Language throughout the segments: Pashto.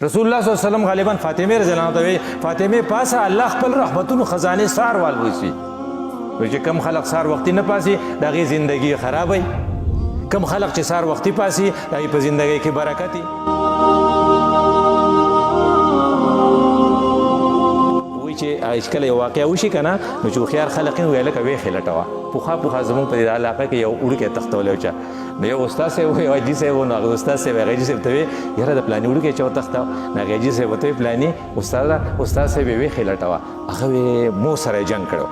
رسول الله صلی الله علیه وسلم غالبا فاطمه رضی الله عنها فاطمه پاسه الله خپل رحمتونو خزانه سار والوسی چې کم خلق سار وختي نه پاسي دغه زندگی خرابوي کم خلق چې سار وختي پاسي دغه په زندگی کې برکت وي چې اشکال یو واقع وشي کنه نو چې خيار خلقین ویل کوي خلټوا پوخا زمون په علاقه کې یو وړو کې تختول او چا نو یو استاد سه وي واجی سه و نو استاد سه ویږي چې ته یره د پلاني وړو کې چا تختاو نه غیجی سه وته پلاني استاد سه وی خلټوا هغه مو سره جنگ کړو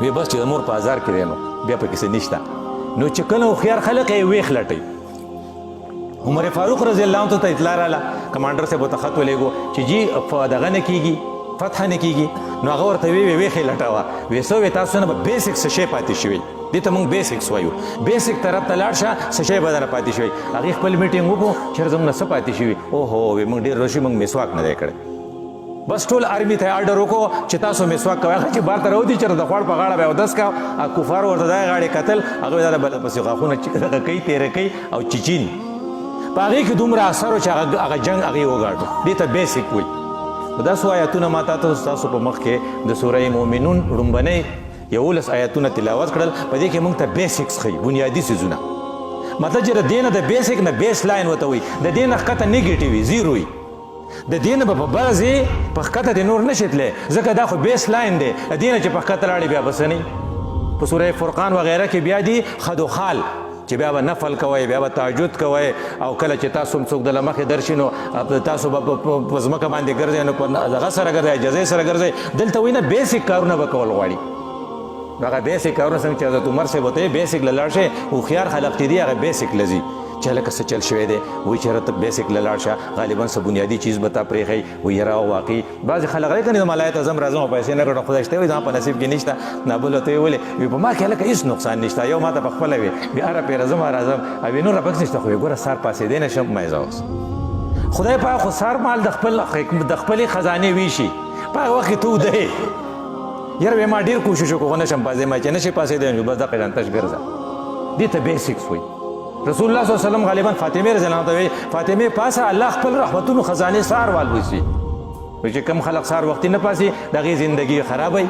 وی بس چې د مور په بازار کې دی نو بیا پکې څه نشته نو چې کله خيار خلق یې ویخ لټي عمر فاروق رضی الله عنه ته اطلاع رااله کمانډر سے بوته خط ولېګو چې جی دغه نه کیږي فتح نه کیږي نو هغه ورته ویخ لټاوه وسو تاسو نه بیسیک څه شی پاتې شوی دې ته موږ بیسیکس وایو بیسیک طرف ته لاړ شه څه شی بدل پاتې شوی هغه خپل میټینګ وکړو چې زموږ نه څه پاتې شوی او هو موږ ډیر روشي موږ مسواک نه دی کړی بس ټول آرمی ته آرډر وکړو چې تاسو مسواک کوئ هغه چې بار ته راوځي چې د خوړ په غاړه به اودس کا کفار ورته دا غاړې قتل هغه دا بل پسې غاښونه چې کوي تیرې کوي او چیچین په هغې کې دومره اثر و چې هغه جنګ هغې وګاټو دې ته بیسیک وایي دا څو آیاتونه ما تاسو په مخ کې د سوره مومنون لومبنۍ 11 آیاتونه تلاوت کړل په دې کې موږ ته بیسیکس ښیي بنیادي څیزونه مطلب چې د دې نه د بیسیک نه بیس لاین ورته وایي د دې نه ښکته نیګیټیو وي زیرو وي د دې نه به په بله ځای په ښکته دې نور نشي تللی ځکه دا خو بیس لاین دی د دې نه چې په ښکته لاړې بیا بس نه په سوره فرقان وغیره کې بیا دي خد و خال چې بیا به نفل کوئ بیا به تهجد کوئ او کله چې تاسو هم څوک د له مخې درشي نو تاسو به په ځمکه باندې ګرځئ نو په هغه سره ګرځئ جزې سره ګرځئ دلته وایي نه بیسیک کارونه به کول غواړي هغه بیسیک کارونه څنګه چې حضرت عمر صاحب ورته بیسیک له لاړ شئ هوښیار خلق چې دي هغه بیسیک له ځي چې هلکه څه چل شوی دی وایي چې ته بیسیک له لاړ شه غالبا څه بنیادي چیز به تا پرېښئ وایي یاره واقعي بعضې خلک دی که نه د ملایت اعظم راځم او پیسې نه ګټم خدای شته وایي زما په نصیب کې نشته نابل ورته ویې ولې وایي په ما کې هلکه هېڅ نقصان نشته یو ما ته په خپله وي بیا هره پیره ځم راځم او وایي نور راپکس نشته خو وایي ګوره سهار پاڅېدی نه شم مایزه اوس خدای پاک خو سهار مال د خپلې خزانې ویشي په هغه وخت کې ته ودهې یاره وایي ما ډېر کوشش وکړو خو نه شم پاڅېدی چې نه شي پاڅېدی نو بس دقې ډانتش ګرځه دې ته بیسیکس وایي رسول الله صلی الله علیه وسلم غالبا فاطمه رضی الله عنها فاطمه پاسه الله خپل رحمتونو خزانه سار والوسی چې کم خلق سار وختي نه پاسي دغه زندگی خرابوي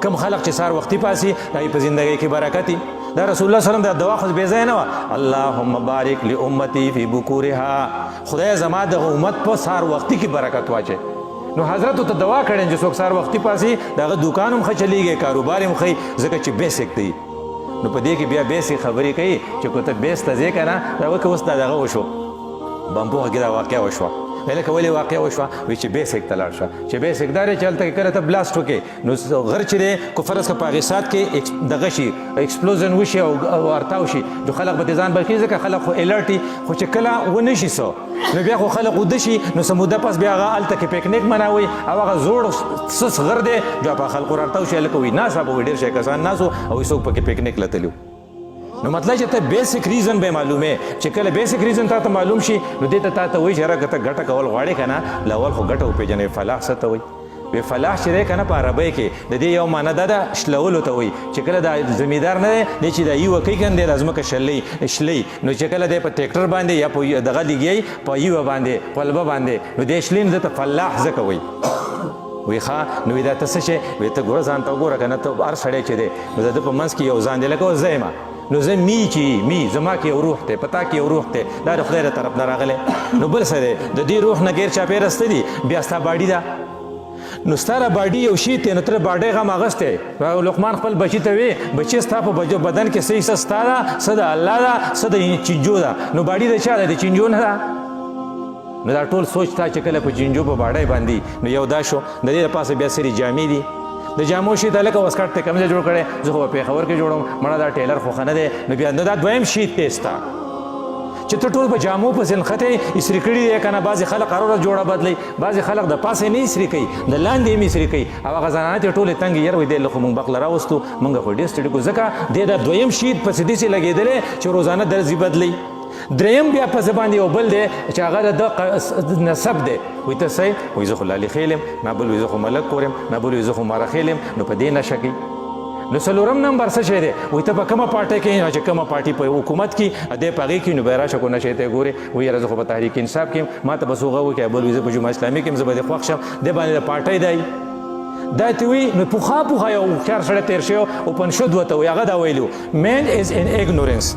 کم خلق چې سار وختي پاسي دغه په زندگی کې برکت دا رسول الله صلی الله علیه وسلم دا دعا خو به ځای نه و اللهم بارک لامتی فی بکورها خدای زما د امت په سار وختي کې برکت واچي نو حضرت ته دعا کړي چې څوک سار وختي پاسي دغه دکان هم خچلېږي کاروبار هم خي ځکه چې بیسیک دی نو په دې کې بیا بیسې خبرې کوي چې کو ته بیس ته ځې که نه دا وکړه اوس دا دغه وشو بمبوغه کې دا واقع وشوه لکه ولې واقع وشوه وایي چې بیسیک ته لاړ شه چې بیسیک دا دی چې هلته کې کله ته بلاست وکړې نو غر چې دی کو فرض که په هغې سات کې دغه شي ایکسپلوژن وشي او ارتاو شي نو خلک به تې ځان بل کړي ځکه خلک خو الرټ خو چې کله ونه شي څه نو بیا خو خلک وده شي نو څه موده پس بیا هغه هلته کې پکنیک مناوي او هغه زوړ سس غر دی بیا په خلکو رارتاو شي هلکه وایي ناست به ډېر شی کسان ناست وو او څوک پکې پکنیک له تلي نو مطلب چې ته بیسیک ریزن به معلومې چې کله بیسیک ریزن تا ته معلوم شي نو دې ته تا ته وایي چې هره که ته ګټه کول غواړې که نه لاول خو ګټه وپېژنې فلاح څه ته وایي وی فلاح چې دی که نه په عربۍ کې د دې یو معنی دا ده شلولو ته وایي چې کله دا زمیندار نه دی دی چې دا یوه کوي که نه دی دا ځمکه شلي نو چې کله دی په ټریکټر باندې یا په دغه لګیایي په یوه باندې قلبه باندې نو دی شلي نو ده ته فلاح ځکه وایي وی ښه نو وی دا ته څه شی وی ته ګوره ځان ته وګوره که نه ته هر سړی چې دی نو د ده په منځ کې یو ځان دی لکه اوس زه یم نو زه می چې می زما کې یو روح دی پتا کې یو روح دی دا د خدای له طرف نه راغلی نو بل څه دی د دې روح نه غیر چاپېره څه دي بیا ستا باډي ده نو ستا را باډي یو شي دی نو ته د باډۍ غم اخیستی لقمان خپل بچي ته وی بچي ستا په بدن کې څه حصه ستا ده څه د الله ده څه د چینجو ده نو باډي د چا ده د چینجو نه ده نو دا ټول سوچ تا چې کله په چینجو په باډۍ باندې نو یو دا شو د دې دپاسه بیا سرې جامې دي د جامو شي ته لکه وسکټ ته کمزه جوړ کړی زه خو په پېښور کې جوړم مړه دا ټیلر خو ښه نه دی نو بیا نو دا دویم شیت دی ستا چې ته ټول په جامو پسې نښتې استري کړي دی که نه بعضې خلک هره ورځ جوړه بدلوي بعضې خلک د پاسې نه استري کوي د لاندې هم استري کوي او هغه زنانه ته ټولې تنګې یار وایي دی خو مونږ بقله راوستو مونږ خو ډېر ستړي کړو ځکه دی دا دویم شیت پسې داسې لګېدلی چې روزانه درځي بدلوي دریم بیا پسې باندې یو بل دی چې هغه د نسب دی وایي ته څه وایي زه خو لالي خیل یم ما بل وایي زه خو ملک کور یم ما بل وایي زه خو ماره خیل یم نو په دې نشه کوي نو څلورم نمبر څه شی دی وایي ته په کومه پارټۍ کې چې کومه پارټي په حکومت کې دی په هغې کې نو بیا راشه کو نه شی ته ګورې وایي یاره زه خو په تحریک انصاف کې ما ته بس هغه وکړي بل وایي زه په جمعه اسلامي کې زه به دې خوښ شم دی باندې د پارټۍ دی دا ته وایي نو پخوا یو هوښیار سړی تېر شوی اوپنشد ورته وایي هغه دا ویلي man is in ignorance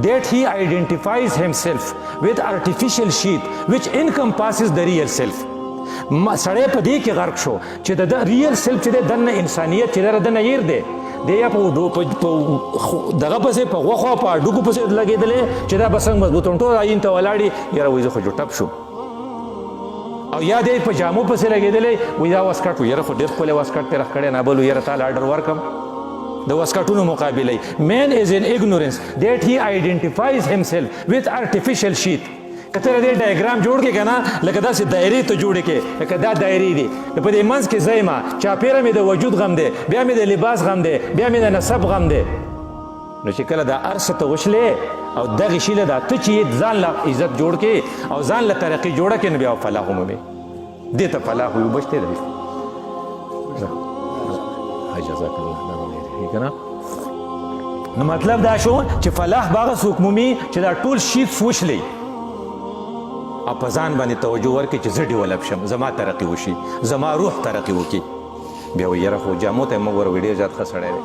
that he identifies himself with artificial sheath which encompasses the real self سړی په دې کې غرق شو چې د ریل سیلف چې دی دننه انسانیت چې دی دننه هیر دی دی یا په دغه پسې په غوښو په هډوکو پسې لګېدلی چې دا به څنګه مضبوط ټول آیین ته ولاړي یاره وایي زه خو جو ټپ شو او یا دی په جامو پسې لګېدلی وایي دا واسکټ و یاره خو ډېر ښکلی واسکټ ترې راښکړی نه بل یاره تا له آرډر ورکړم د واسکټونو مقابله man is in ignorance that he identifies himself with artificial sheath کته دې ډایګرام جوړ کې کنه لکه داسې دایرې ته جوړې کې لکه دا دایرې دي په دې منځ کې زایما چاپیره مې د وجود غم دی بیا مې د لباس غم دی بیا مې د نسب غم دی نو چې کله دا ارسه ته وشلې او دغه شي له دا ته چې ځان له عزت جوړ کې او ځان له ترقي جوړه کې نو بیا فلاح ومومې دې ته فلاح وي بچته دی جزاک الله کنه نو مطلب دا شو چې فلاح باغ څوک مومي چې دا ټول شیت وشلی او په ځان باندې توجه ورکړي چې زه ډیولپ شم زما ترقي وشي زما روح ترقي وکړي بیا وایي یاره خو جامو ته یې مه ګوره ډېر زیات ښه سړی دی